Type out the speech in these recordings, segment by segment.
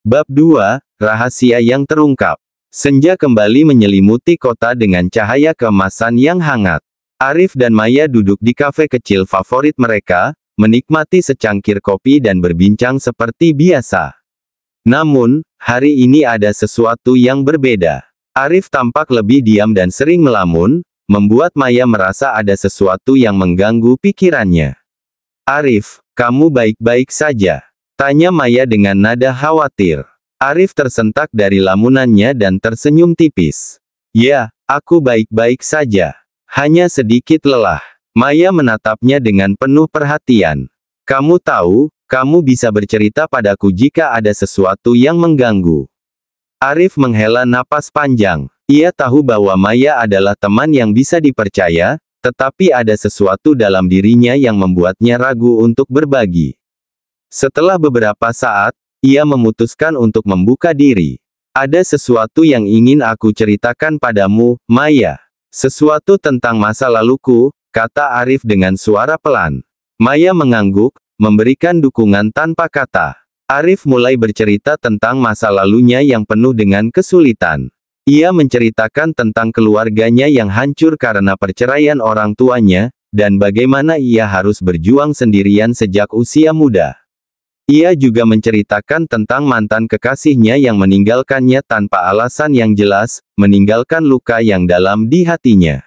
Bab 2, Rahasia yang Terungkap. Senja kembali menyelimuti kota dengan cahaya keemasan yang hangat. Arif dan Maya duduk di kafe kecil favorit mereka, menikmati secangkir kopi dan berbincang seperti biasa. Namun, hari ini ada sesuatu yang berbeda. Arif tampak lebih diam dan sering melamun, membuat Maya merasa ada sesuatu yang mengganggu pikirannya. "Arif, kamu baik-baik saja?" tanya Maya dengan nada khawatir. Arif tersentak dari lamunannya dan tersenyum tipis. "Ya, aku baik-baik saja. Hanya sedikit lelah." Maya menatapnya dengan penuh perhatian. "Kamu tahu, kamu bisa bercerita padaku jika ada sesuatu yang mengganggu." Arif menghela napas panjang. Ia tahu bahwa Maya adalah teman yang bisa dipercaya, tetapi ada sesuatu dalam dirinya yang membuatnya ragu untuk berbagi. Setelah beberapa saat, ia memutuskan untuk membuka diri. "Ada sesuatu yang ingin aku ceritakan padamu, Maya. Sesuatu tentang masa laluku," kata Arif dengan suara pelan. Maya mengangguk, memberikan dukungan tanpa kata. Arif mulai bercerita tentang masa lalunya yang penuh dengan kesulitan. Ia menceritakan tentang keluarganya yang hancur karena perceraian orang tuanya, dan bagaimana ia harus berjuang sendirian sejak usia muda. Ia juga menceritakan tentang mantan kekasihnya yang meninggalkannya tanpa alasan yang jelas, meninggalkan luka yang dalam di hatinya.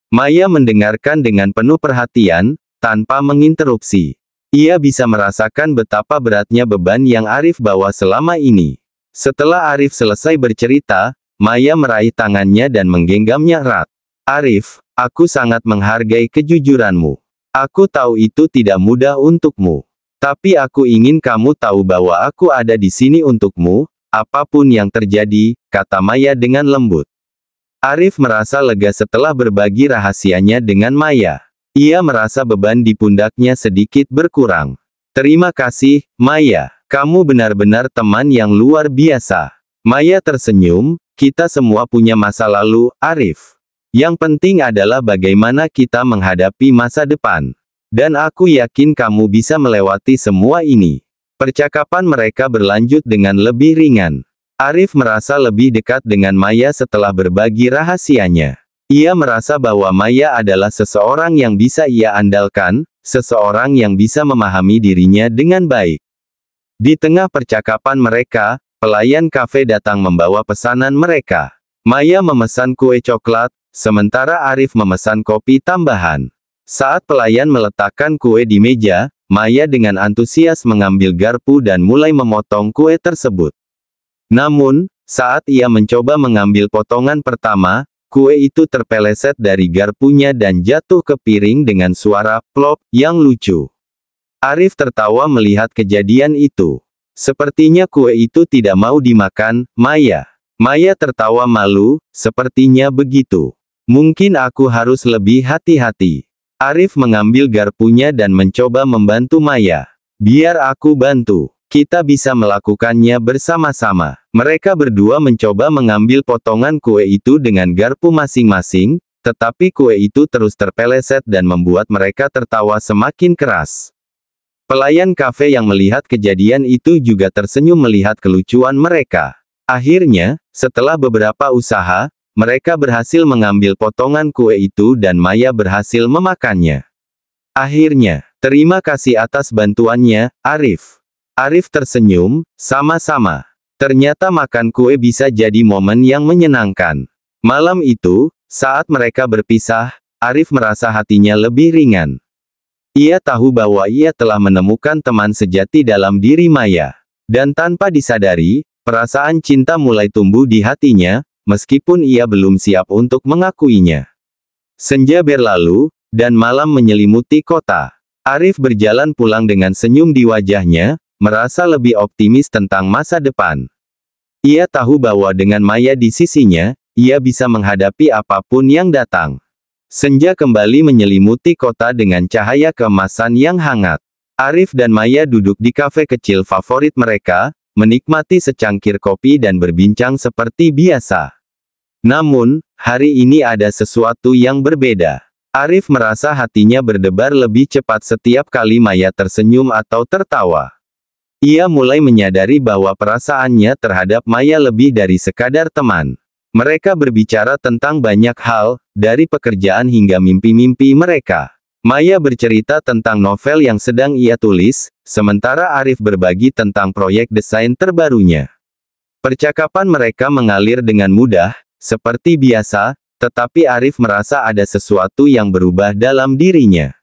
Maya mendengarkan dengan penuh perhatian, tanpa menginterupsi. Ia bisa merasakan betapa beratnya beban yang Arif bawa selama ini. Setelah Arif selesai bercerita, Maya meraih tangannya dan menggenggamnya erat. "Arif, aku sangat menghargai kejujuranmu. Aku tahu itu tidak mudah untukmu. Tapi aku ingin kamu tahu bahwa aku ada di sini untukmu, apapun yang terjadi," kata Maya dengan lembut. Arif merasa lega setelah berbagi rahasianya dengan Maya. Ia merasa beban di pundaknya sedikit berkurang. "Terima kasih, Maya. Kamu benar-benar teman yang luar biasa." Maya tersenyum, "Kita semua punya masa lalu, Arif. Yang penting adalah bagaimana kita menghadapi masa depan. Dan aku yakin kamu bisa melewati semua ini." Percakapan mereka berlanjut dengan lebih ringan. Arif merasa lebih dekat dengan Maya setelah berbagi rahasianya. Ia merasa bahwa Maya adalah seseorang yang bisa ia andalkan, seseorang yang bisa memahami dirinya dengan baik. Di tengah percakapan mereka, pelayan kafe datang membawa pesanan mereka. Maya memesan kue coklat, sementara Arif memesan kopi tambahan. Saat pelayan meletakkan kue di meja, Maya dengan antusias mengambil garpu dan mulai memotong kue tersebut. Namun, saat ia mencoba mengambil potongan pertama, kue itu terpeleset dari garpunya dan jatuh ke piring dengan suara plop yang lucu. Arif tertawa melihat kejadian itu. "Sepertinya kue itu tidak mau dimakan, Maya." Maya tertawa malu, "Sepertinya begitu. Mungkin aku harus lebih hati-hati." Arif mengambil garpunya dan mencoba membantu Maya. "Biar aku bantu. Kita bisa melakukannya bersama-sama." Mereka berdua mencoba mengambil potongan kue itu dengan garpu masing-masing, tetapi kue itu terus terpeleset dan membuat mereka tertawa semakin keras. Pelayan kafe yang melihat kejadian itu juga tersenyum melihat kelucuan mereka. Akhirnya, setelah beberapa usaha, mereka berhasil mengambil potongan kue itu dan Maya berhasil memakannya. Akhirnya, "Terima kasih atas bantuannya, Arif." Arif tersenyum, "Sama-sama. Ternyata makan kue bisa jadi momen yang menyenangkan." Malam itu, saat mereka berpisah, Arif merasa hatinya lebih ringan. Ia tahu bahwa ia telah menemukan teman sejati dalam diri Maya. Dan tanpa disadari, perasaan cinta mulai tumbuh di hatinya, meskipun ia belum siap untuk mengakuinya. Senja berlalu, dan malam menyelimuti kota. Arif berjalan pulang dengan senyum di wajahnya, merasa lebih optimis tentang masa depan. Ia tahu bahwa dengan Maya di sisinya, ia bisa menghadapi apapun yang datang. Senja kembali menyelimuti kota dengan cahaya keemasan yang hangat. Arif dan Maya duduk di kafe kecil favorit mereka, menikmati secangkir kopi dan berbincang seperti biasa. Namun, hari ini ada sesuatu yang berbeda. Arif merasa hatinya berdebar lebih cepat setiap kali Maya tersenyum atau tertawa. Ia mulai menyadari bahwa perasaannya terhadap Maya lebih dari sekadar teman. Mereka berbicara tentang banyak hal, dari pekerjaan hingga mimpi-mimpi mereka. Maya bercerita tentang novel yang sedang ia tulis, sementara Arif berbagi tentang proyek desain terbarunya. Percakapan mereka mengalir dengan mudah, seperti biasa, tetapi Arif merasa ada sesuatu yang berubah dalam dirinya.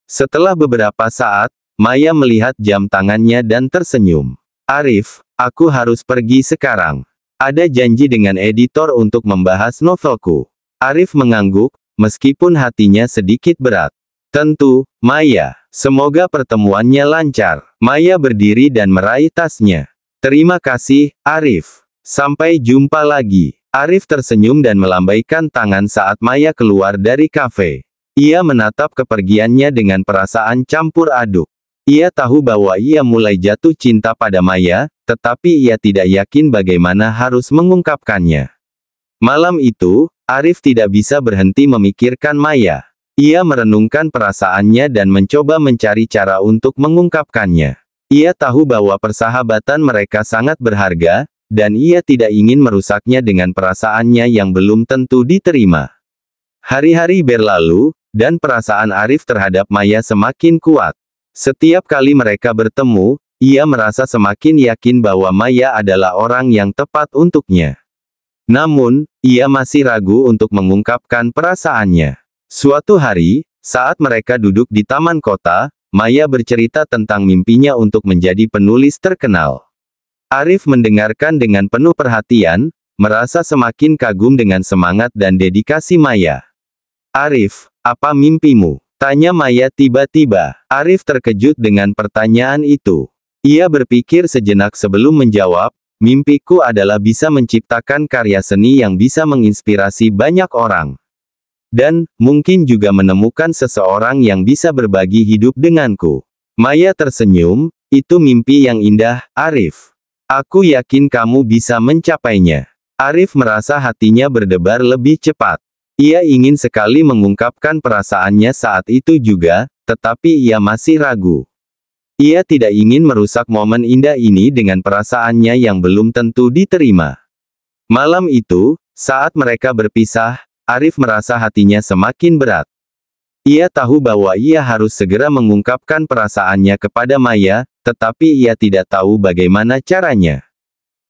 Setelah beberapa saat, Maya melihat jam tangannya dan tersenyum. Arif, aku harus pergi sekarang. Ada janji dengan editor untuk membahas novelku. Arif mengangguk, meskipun hatinya sedikit berat. Tentu, Maya. Semoga pertemuannya lancar. Maya berdiri dan meraih tasnya. Terima kasih, Arif. Sampai jumpa lagi. Arif tersenyum dan melambaikan tangan saat Maya keluar dari kafe. Ia menatap kepergiannya dengan perasaan campur aduk. Ia tahu bahwa ia mulai jatuh cinta pada Maya, tetapi ia tidak yakin bagaimana harus mengungkapkannya. Malam itu, Arif tidak bisa berhenti memikirkan Maya. Ia merenungkan perasaannya dan mencoba mencari cara untuk mengungkapkannya. Ia tahu bahwa persahabatan mereka sangat berharga, dan ia tidak ingin merusaknya dengan perasaannya yang belum tentu diterima. Hari-hari berlalu, dan perasaan Arif terhadap Maya semakin kuat. Setiap kali mereka bertemu, ia merasa semakin yakin bahwa Maya adalah orang yang tepat untuknya. Namun, ia masih ragu untuk mengungkapkan perasaannya. Suatu hari, saat mereka duduk di taman kota, Maya bercerita tentang mimpinya untuk menjadi penulis terkenal. Arif mendengarkan dengan penuh perhatian, merasa semakin kagum dengan semangat dan dedikasi Maya. Arif, apa mimpimu? Tanya Maya tiba-tiba. Arif terkejut dengan pertanyaan itu. Ia berpikir sejenak sebelum menjawab, mimpiku adalah bisa menciptakan karya seni yang bisa menginspirasi banyak orang. Dan, mungkin juga menemukan seseorang yang bisa berbagi hidup denganku. Maya tersenyum, itu mimpi yang indah, Arif. Aku yakin kamu bisa mencapainya. Arif merasa hatinya berdebar lebih cepat. Ia ingin sekali mengungkapkan perasaannya saat itu juga, tetapi ia masih ragu. Ia tidak ingin merusak momen indah ini dengan perasaannya yang belum tentu diterima. Malam itu, saat mereka berpisah, Arif merasa hatinya semakin berat. Ia tahu bahwa ia harus segera mengungkapkan perasaannya kepada Maya, tetapi ia tidak tahu bagaimana caranya.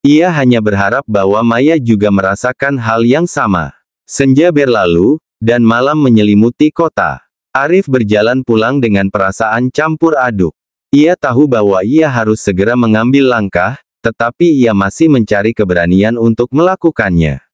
Ia hanya berharap bahwa Maya juga merasakan hal yang sama. Senja berlalu, dan malam menyelimuti kota. Arif berjalan pulang dengan perasaan campur aduk. Ia tahu bahwa ia harus segera mengambil langkah, tetapi ia masih mencari keberanian untuk melakukannya.